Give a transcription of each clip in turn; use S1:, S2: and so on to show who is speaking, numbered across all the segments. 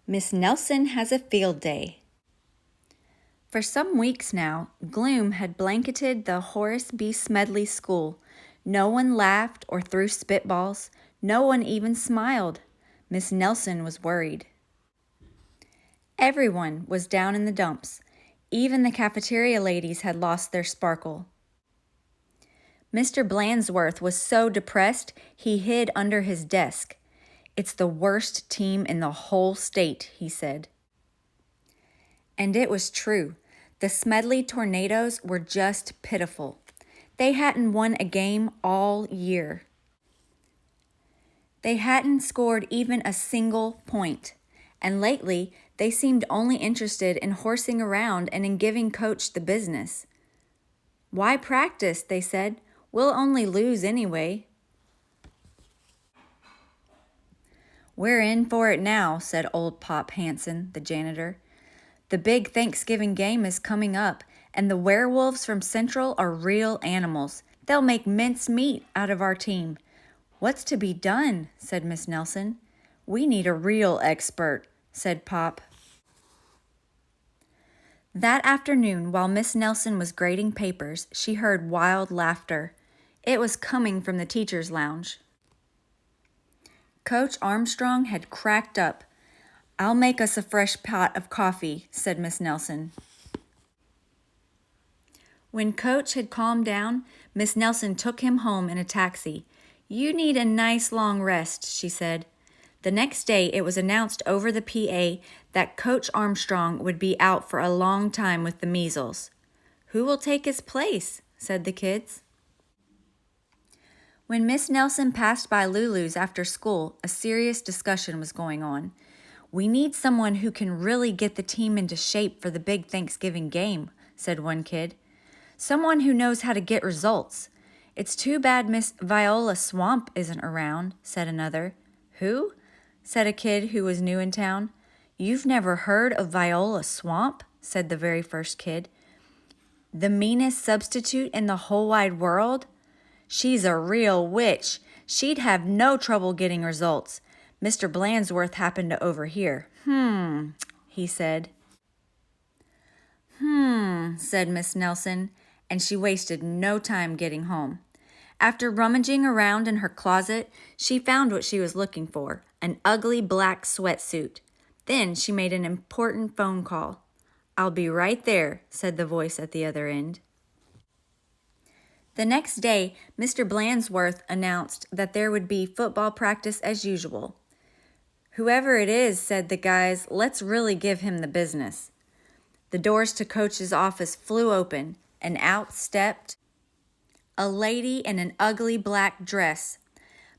S1: Miss Nelson has a field day. For some weeks now, gloom had blanketed the Horace B. Smedley School. No one laughed or threw spitballs. No one even smiled. Miss Nelson was worried. Everyone was down in the dumps. Even the cafeteria ladies had lost their sparkle. Mr. Blandsworth was so depressed he hid under his desk. "It's the worst team in the whole state," he said. And it was true. The Smedley Tornadoes were just pitiful. They hadn't won a game all year. They hadn't scored even a single point. And lately, they seemed only interested in horsing around and in giving Coach the business. "Why practice?" they said. "We'll only lose anyway." "We're in for it now," said old Pop Hansen, the janitor. "The big Thanksgiving game is coming up, and the werewolves from Central are real animals. They'll make mince meat out of our team." "What's to be done?" said Miss Nelson. "We need a real expert," said Pop. That afternoon, while Miss Nelson was grading papers, she heard wild laughter. It was coming from the teacher's lounge. Coach Armstrong had cracked up. "I'll make us a fresh pot of coffee," said Miss Nelson. When Coach had calmed down, Miss Nelson took him home in a taxi. "You need a nice long rest," she said. The next day, it was announced over the PA that Coach Armstrong would be out for a long time with the measles. "Who will take his place?" said the kids. When Miss Nelson passed by Lulu's after school, a serious discussion was going on. "We need someone who can really get the team into shape for the big Thanksgiving game," said one kid. "Someone who knows how to get results." "It's too bad Miss Viola Swamp isn't around," said another. "Who?" said a kid who was new in town. "You've never heard of Viola Swamp?" said the very first kid. "The meanest substitute in the whole wide world? She's a real witch. She'd have no trouble getting results." Mr. Blandsworth happened to overhear. He said. Said Miss Nelson, and she wasted no time getting home. After rummaging around in her closet, she found what she was looking for, an ugly black sweatsuit. Then she made an important phone call. "I'll be right there," said the voice at the other end. The next day, Mr. Blandsworth announced that there would be football practice as usual. "Whoever it is," said the guys, "let's really give him the business." The doors to Coach's office flew open, and out stepped a lady in an ugly black dress.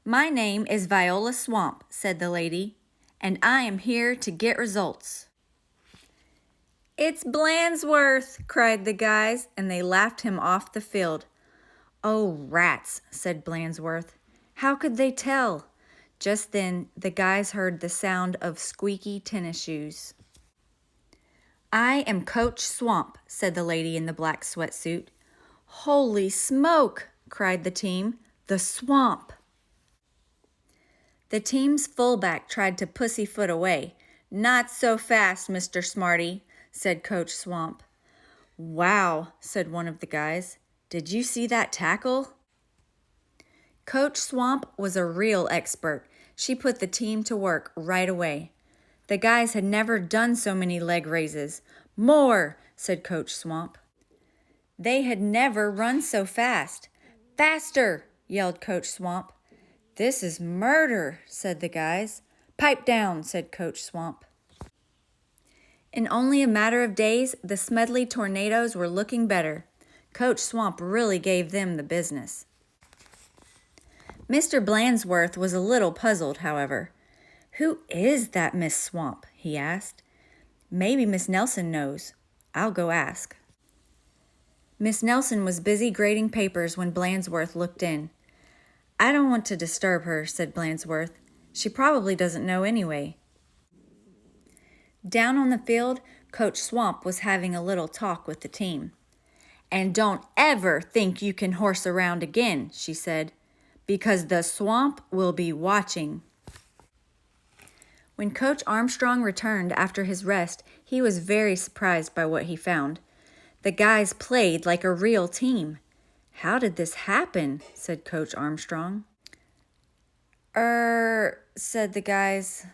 S1: "My name is Viola Swamp," said the lady, "and I am here to get results." "It's Blandsworth!" cried the guys, and they laughed him off the field. "Oh, rats," said Blandsworth. "How could they tell?" Just then, the guys heard the sound of squeaky tennis shoes. "I am Coach Swamp," said the lady in the black sweatsuit. "Holy smoke!" cried the team. "The Swamp!" The team's fullback tried to pussyfoot away. "Not so fast, Mr. Smarty," said Coach Swamp. "Wow," said one of the guys. "Did you see that tackle?" Coach Swamp was a real expert. She put the team to work right away. The guys had never done so many leg raises. "More," said Coach Swamp. They had never run so fast. "Faster," yelled Coach Swamp. "This is murder," said the guys. "Pipe down," said Coach Swamp. In only a matter of days, the Smedley Tornadoes were looking better. Coach Swamp really gave them the business. Mr. Blandsworth was a little puzzled, however. "Who is that Miss Swamp?" he asked. "Maybe Miss Nelson knows. I'll go ask." Miss Nelson was busy grading papers when Blandsworth looked in. "I don't want to disturb her," said Blandsworth. "She probably doesn't know anyway." Down on the field, Coach Swamp was having a little talk with the team. "And don't ever think you can horse around again," she said, "because the Swamp will be watching." When Coach Armstrong returned after his rest, he was very surprised by what he found. The guys played like a real team. "How did this happen?" said Coach Armstrong. Said the guys.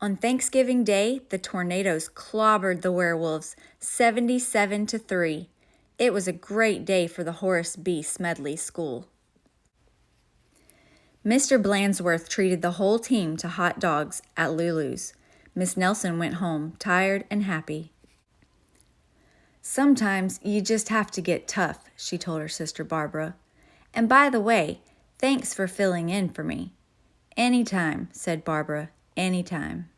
S1: On Thanksgiving Day, the Tornadoes clobbered the Werewolves 77-3. It was a great day for the Horace B. Smedley School. Mr. Blandsworth treated the whole team to hot dogs at Lulu's. Miss Nelson went home, tired and happy. "Sometimes you just have to get tough," she told her sister Barbara. "And by the way, thanks for filling in for me." "Anytime," said Barbara, "anytime."